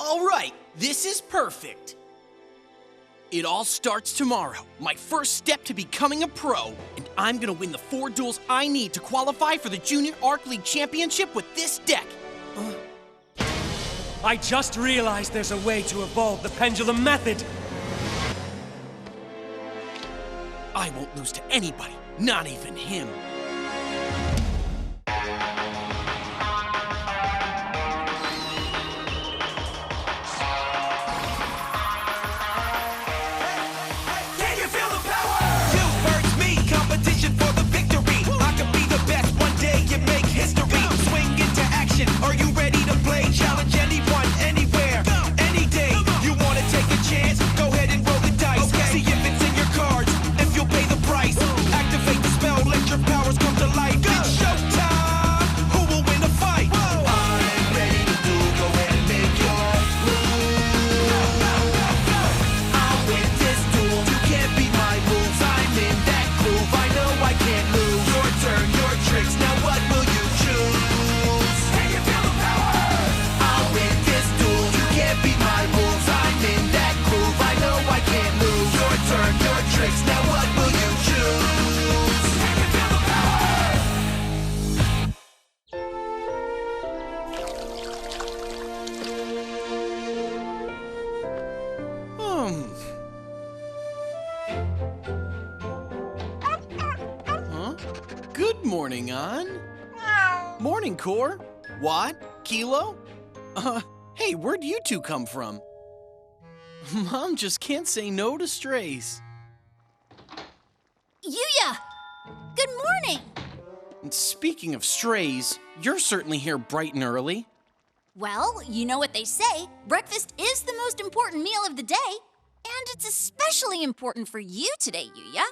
All right, this is perfect. It all starts tomorrow, my first step to becoming a pro, and I'm gonna win the 4 duels I need to qualify for the Junior Arc League Championship with this deck. I just realized there's a way to evolve the Pendulum method. I won't lose to anybody, not even him. Good morning, An. Morning, Core. What? Kilo? Hey, where'd you two come from? Mom just can't say no to strays. Yuya! Good morning! And speaking of strays, you're certainly here bright and early. Well, you know what they say. Breakfast is the most important meal of the day. And it's especially important for you today, Yuya.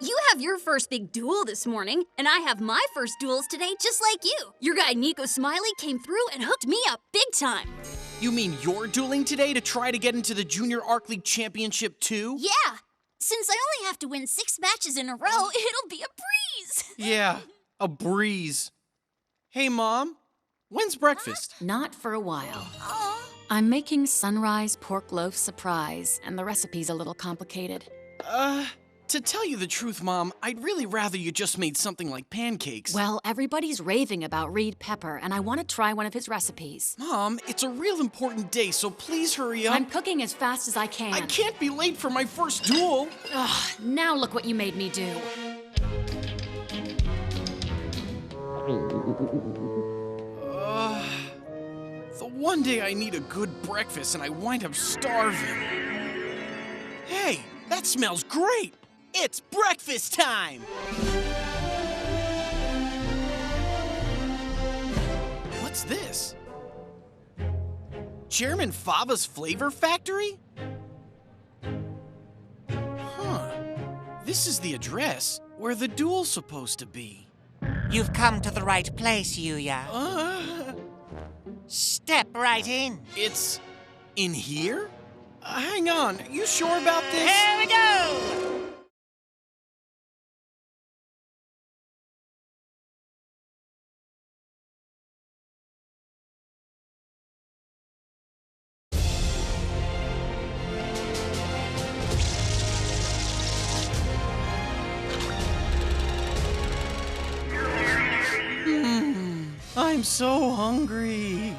You have your first big duel this morning, and I have my first duels today just like you. Your guy Nico Smiley came through and hooked me up big time. You mean you're dueling today to try to get into the Junior Arc League Championship too? Yeah. Since I only have to win 6 matches in a row, it'll be a breeze. Yeah, a breeze. Hey, Mom, when's breakfast? Not for a while. Aw. I'm making sunrise pork loaf surprise, and the recipe's a little complicated. To tell you the truth, Mom, I'd really rather you just made something like pancakes. Well, everybody's raving about Reed Pepper, and I want to try one of his recipes. Mom, it's a real important day, so please hurry up. I'm cooking as fast as I can. I can't be late for my first duel. Ugh, now look what you made me do. The one day I need a good breakfast and I wind up starving. Hey, that smells great! It's breakfast time! What's this? Chairman Fava's Flavor Factory? Huh. This is the address where the duel's supposed to be. You've come to the right place, Yuya. Step right in. It's in here? Hang on, you sure about this? Here we go! I'm so hungry.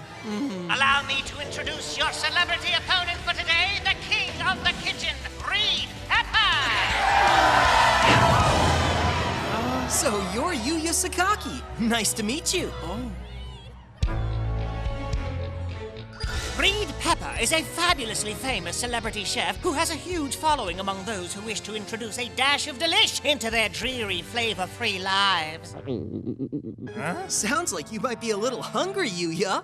Allow me to introduce your celebrity opponent for today, the king of the kitchen, Reed Pepper! So you're Yuya Sakaki. Nice to meet you. Oh. Reed Pepper is a fabulously famous celebrity chef who has a huge following among those who wish to introduce a dash of delish into their dreary, flavor-free lives. Sounds like you might be a little hungry, Yuya.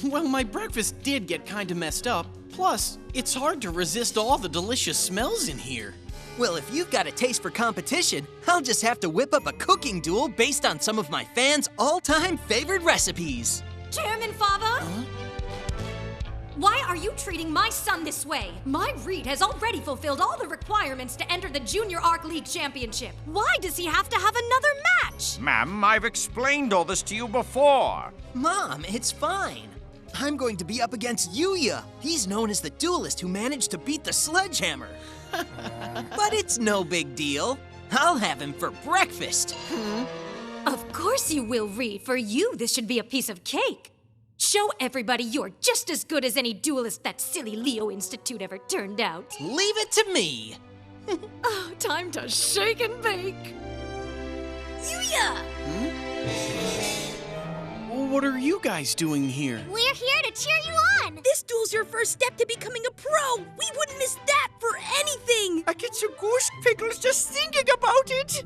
Well, my breakfast did get kind of messed up. Plus, it's hard to resist all the delicious smells in here. Well, if you've got a taste for competition, I'll just have to whip up a cooking duel based on some of my fans' all-time favorite recipes. Chairman Fava? Why are you treating my son this way? My Reed has already fulfilled all the requirements to enter the Junior Arc League Championship. Why does he have to have another match? Ma'am, I've explained all this to you before. Mom, it's fine. I'm going to be up against Yuya. He's known as the duelist who managed to beat the sledgehammer. But it's no big deal. I'll have him for breakfast. Of course you will, Ree. For you, this should be a piece of cake. Show everybody you're just as good as any duelist that silly Leo Institute ever turned out. Leave it to me. Oh, time to shake and bake. Yuya! What are you guys doing here? We're here to cheer you on! This duel's your first step to becoming a pro! We wouldn't miss that for anything! I get some goose pickles just thinking about it!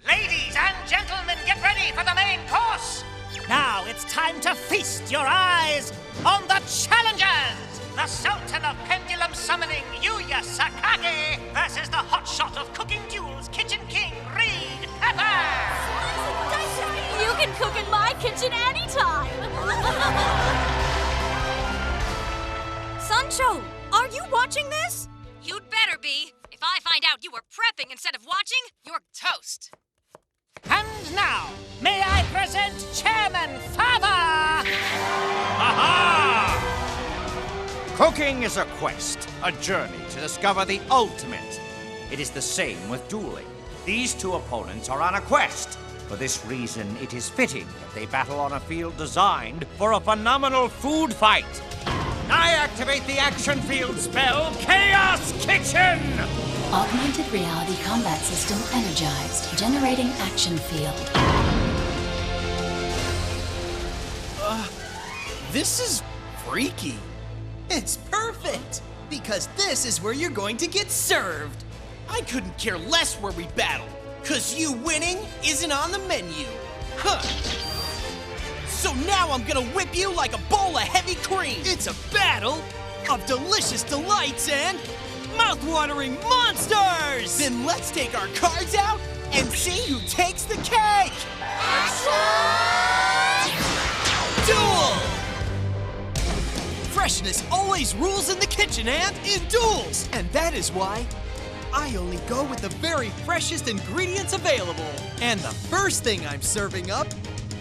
Ladies and gentlemen, get ready for the main course! Now it's time to feast your eyes on the challengers! The Sultan of Pendulum Summoning, Yuya Sakage, versus the hotshot of Cooking Duels, Kitchen King, Reed Pepper! You can cook in my kitchen anytime! Sancho, are you watching this? You'd better be. If I find out you were prepping instead of watching, you're toast. And now, may I present Chairman Father! Aha! Cooking is a quest, a journey to discover the ultimate. It is the same with dueling. These two opponents are on a quest. For this reason, it is fitting that they battle on a field designed for a phenomenal food fight. I activate the action field spell, Chaos Kitchen! Augmented reality combat system energized, generating action field. This is freaky. It's perfect, because this is where you're going to get served. I couldn't care less where we battle, 'cause you winning isn't on the menu. Huh. So now I'm gonna whip you like a bowl of heavy cream. It's a battle of delicious delights and mouth-watering monsters! Then let's take our cards out and see who takes the cake! Action! Duel! Freshness always rules in the kitchen and in duels! And that is why I only go with the very freshest ingredients available. And the first thing I'm serving up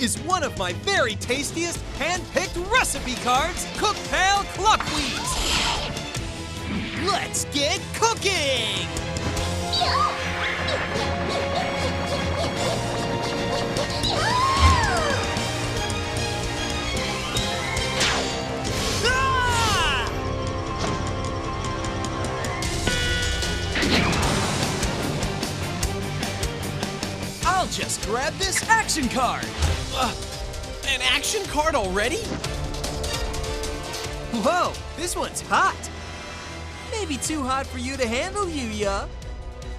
is one of my very tastiest hand-picked recipe cards, Cook Pal Cluckweed. Let's get cooking! Ah! I'll just grab this action card. An action card already? Whoa, this one's hot. Maybe too hot for you to handle, Yuya.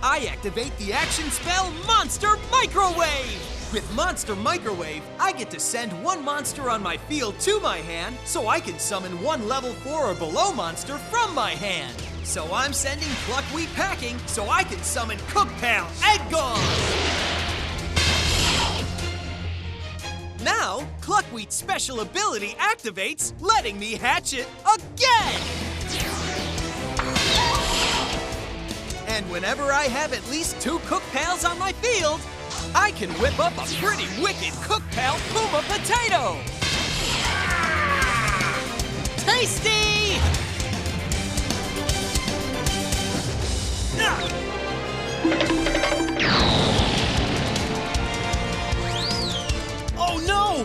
I activate the action spell Monster Microwave! With Monster Microwave, I get to send one monster on my field to my hand, so I can summon one level 4 or below monster from my hand. So I'm sending Cluckweed packing so I can summon Cook Pal Edgar! Now, Cluckweed's special ability activates, letting me hatch it again! And whenever I have at least 2 Cook Pals on my field, I can whip up a pretty wicked Cook Pal Puma Potato! Tasty! Oh no!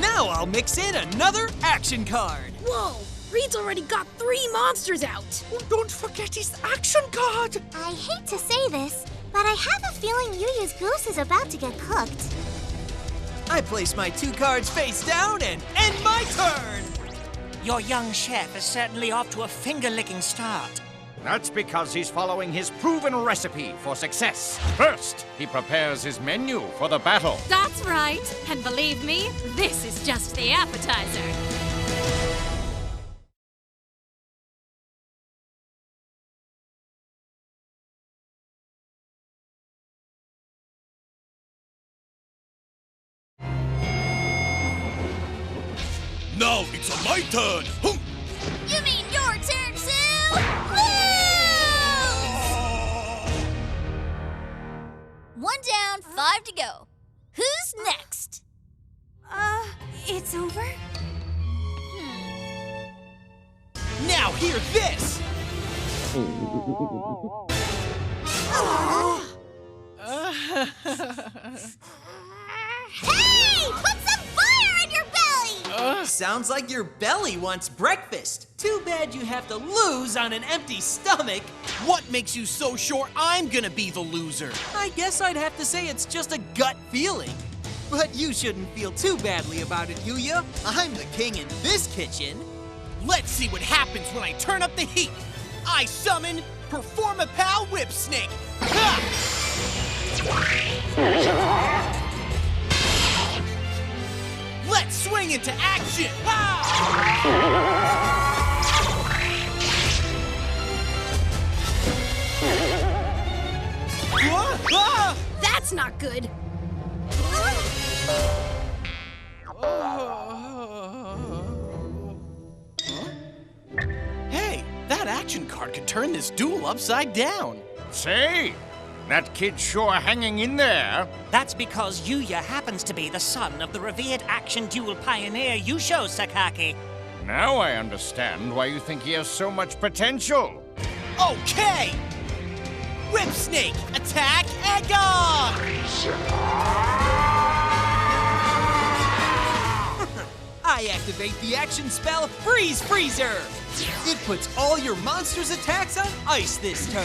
Now I'll mix in another action card. Whoa! Reed's already got 3 monsters out! Oh, don't forget his action card! I hate to say this, but I have a feeling Yuya's goose is about to get cooked. I place my 2 cards face down and end my turn! Your young chef is certainly off to a finger-licking start. That's because he's following his proven recipe for success. First, he prepares his menu for the battle. That's right. And believe me, this is just the appetizer. Now it's my turn! Hum. You mean your turn, Sue? Lose! 1 down, 5 to go. Who's next? It's over? Now hear this! Hey! Put some fire in your belly! Sounds like your belly wants breakfast. Too bad you have to lose on an empty stomach. What makes you so sure I'm gonna be the loser? I guess I'd have to say it's just a gut feeling. But you shouldn't feel too badly about it, Yuya. I'm the king in this kitchen. Let's see what happens when I turn up the heat. I summon Performapal Whip Snake. Ha! Let's swing into action. Ha! Ah! That's not good. Hey, that action card could turn this duel upside down. Say, that kid's sure hanging in there. That's because Yuya happens to be the son of the revered action duel pioneer Yusho Sakaki. Now I understand why you think he has so much potential. Okay! Whip Snake, attack Agon! I activate the action spell Freeze Freezer. It puts all your monsters' attacks on ice this turn.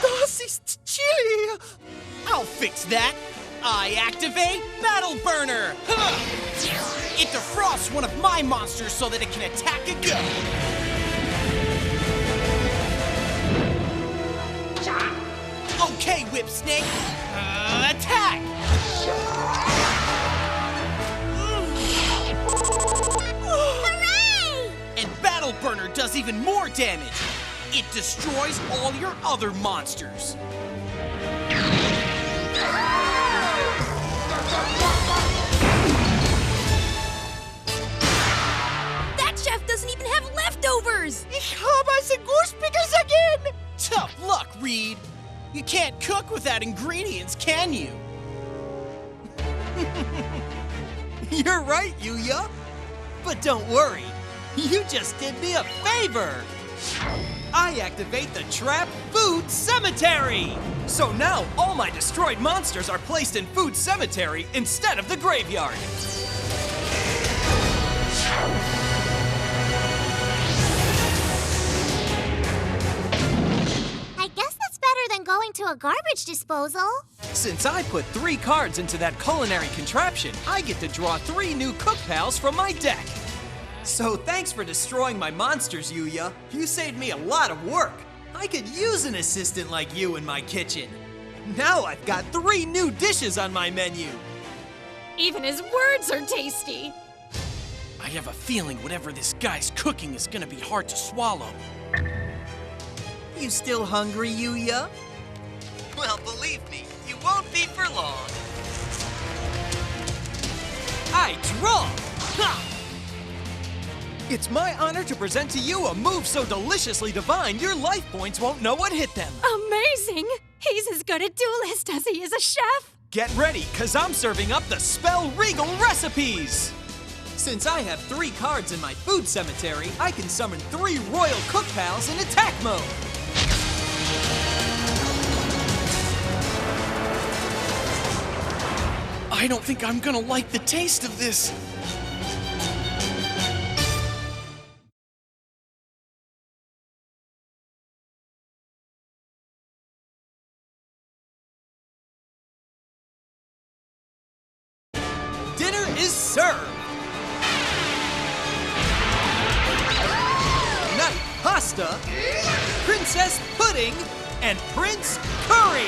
Das ist chilly! I'll fix that. I activate Battle Burner! Huh! It defrosts one of my monsters so that it can attack again. Okay, Whip Snake. Attack! Hooray! And Battle Burner does even more damage. It destroys all your other monsters. That chef doesn't even have leftovers! Ich habe the goose pickles again! Tough luck, Reed. You can't cook without ingredients, can you? You're right, Yuya. But don't worry, you just did me a favor. I activate the Trap Food Cemetery. So now all my destroyed monsters are placed in Food Cemetery instead of the graveyard. I guess that's better than going to a garbage disposal. Since I put 3 cards into that culinary contraption, I get to draw 3 new cook pals from my deck. So thanks for destroying my monsters, Yuya. You saved me a lot of work. I could use an assistant like you in my kitchen. Now I've got 3 new dishes on my menu. Even his words are tasty. I have a feeling whatever this guy's cooking is gonna be hard to swallow. You still hungry, Yuya? Well, believe me, you won't be for long. I draw! Ha! It's my honor to present to you a move so deliciously divine your life points won't know what hit them. Amazing! He's as good a duelist as he is a chef. Get ready, cause I'm serving up the Spell Regal recipes! Since I have 3 cards in my food cemetery, I can summon 3 Royal Cook Pals in attack mode. I don't think I'm gonna like the taste of this. Dinner is served! Night pasta, princess pudding, and Prince Curry!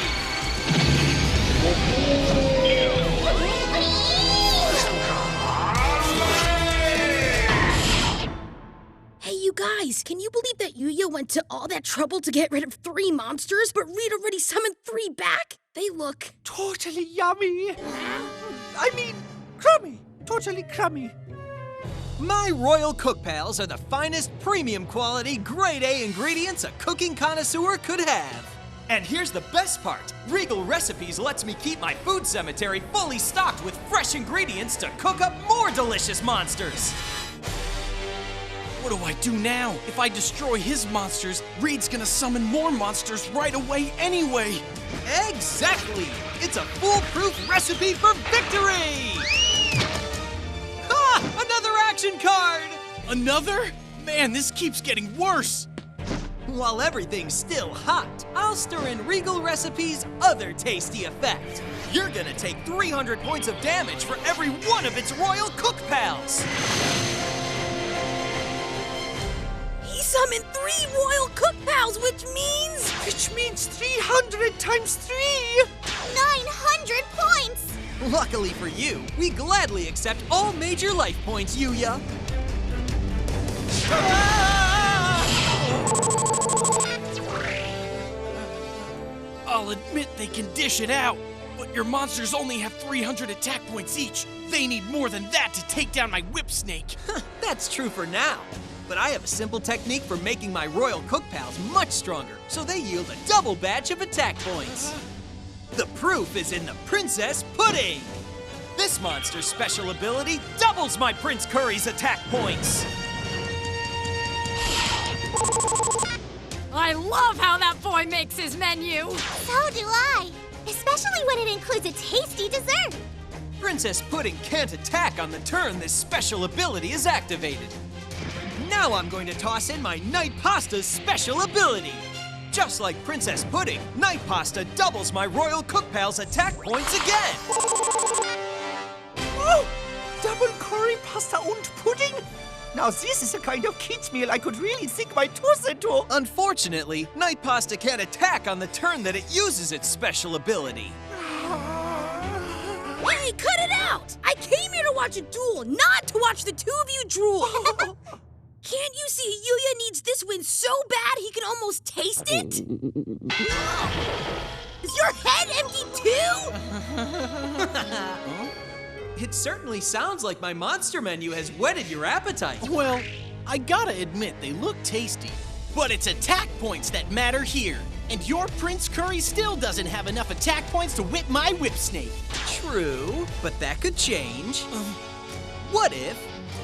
Hey, you guys, can you believe that Yuya went to all that trouble to get rid of 3 monsters, but Reed already summoned 3 back? They look Totally yummy! I mean, crummy! Totally crummy! My Royal Cook Pals are the finest premium quality grade A ingredients a cooking connoisseur could have. And here's the best part. Regal Recipes lets me keep my food cemetery fully stocked with fresh ingredients to cook up more delicious monsters. What do I do now? If I destroy his monsters, Reed's gonna summon more monsters right away anyway. Exactly! It's a foolproof recipe for victory! Ha! Another action card! Another? Man, this keeps getting worse. While everything's still hot, I'll stir in Regal Recipes' other tasty effect. You're gonna take 300 points of damage for every one of its Royal Cook Pals. He summoned 3 Royal Cook Pals, which means 300 times 3! 900 points! Luckily for you, we gladly accept all major life points, Yuya. I'll admit they can dish it out, but your monsters only have 300 attack points each. They need more than that to take down my whip snake. That's true for now. But I have a simple technique for making my Royal Cook Pals much stronger, so they yield a double batch of attack points. The proof is in the Princess Pudding! This monster's special ability doubles my Prince Curry's attack points! I love how that boy makes his menu! So do I, especially when it includes a tasty dessert. Princess Pudding can't attack on the turn this special ability is activated. Now I'm going to toss in my Night Pasta's special ability. Just like Princess Pudding, Night Pasta doubles my Royal Cook Pal's attack points again. Oh! Double curry pasta and pudding? Now this is a kind of kids meal I could really sink my tooth into. Unfortunately, Night Pasta can't attack on the turn that it uses its special ability. Hey, cut it out! I came here to watch a duel, not to watch the two of you drool. Can't you see Yuya needs this win so bad he can almost taste it? Is your head empty too? It certainly sounds like my monster menu has whetted your appetite. Well, I gotta admit they look tasty, but it's attack points that matter here. And your Prince Curry still doesn't have enough attack points to whip my whip snake. True, but that could change. What if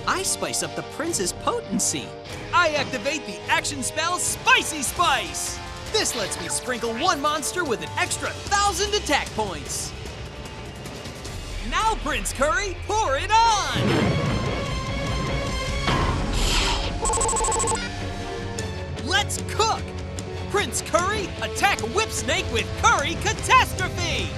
I spice up the prince's potency? I activate the action spell Spicy Spice! This lets me sprinkle one monster with an extra 1,000 attack points. Now, Prince Curry, pour it on! Let's cook! Prince Curry, attack Whip Snake with Curry Catastrophe!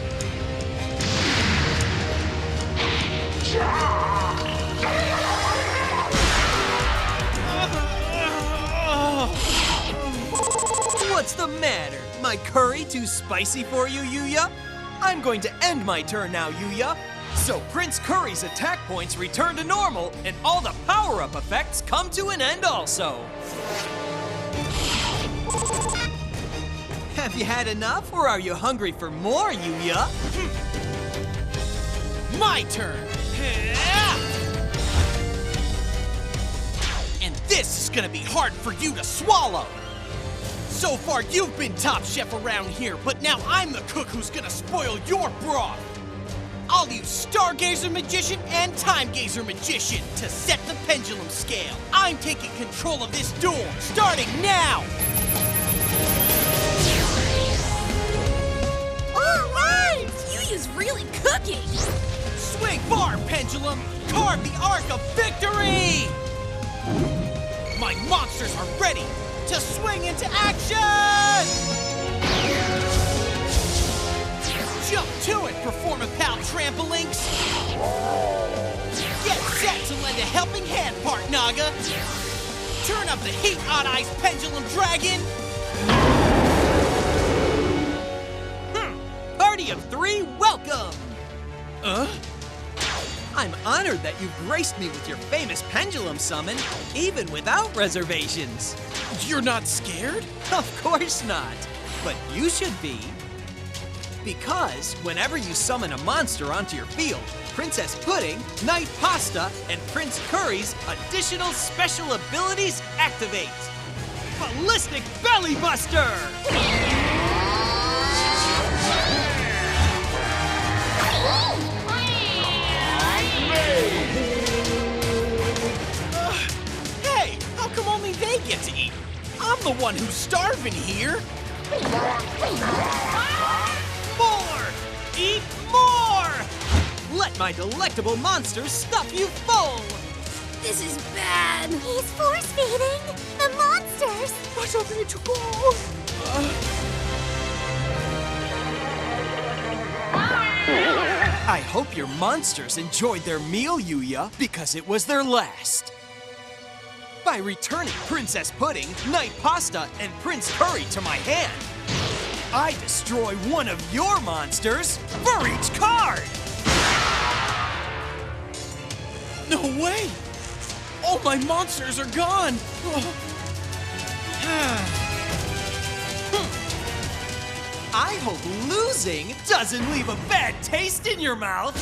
What's the matter? My curry too spicy for you, Yuya? I'm going to end my turn now, Yuya. So Prince Curry's attack points return to normal, and all the power-up effects come to an end also. Have you had enough, or are you hungry for more, Yuya? My turn. And this is gonna be hard for you to swallow. So far, you've been top chef around here, but now I'm the cook who's gonna spoil your broth. I'll use Stargazer Magician and Time Gazer Magician to set the pendulum scale. I'm taking control of this duel, starting now! All right! Yuya's really cooking! Swing far, Pendulum! Carve the arc of victory! My monsters are ready to swing into action! Jump to it, Performa Pal Trampolinks! Get set to lend a helping hand, Part Naga! Turn up the heat, Odd Eyes Pendulum Dragon! Party of three, welcome! I'm honored that you've graced me with your famous pendulum summon, even without reservations. You're not scared? Of course not, but you should be. Because whenever you summon a monster onto your field, Princess Pudding, Night Pasta, and Prince Curry's additional special abilities activate. Ballistic Belly Buster! even here? More! Eat more! Let my delectable monsters stuff you full! This is bad. He's force-feeding the monsters. What a way to go! I hope your monsters enjoyed their meal, Yuya, because it was their last. By returning Princess Pudding, Knight Pasta, and Prince Curry to my hand, I destroy one of your monsters for each card! No way! All my monsters are gone! I hope losing doesn't leave a bad taste in your mouth!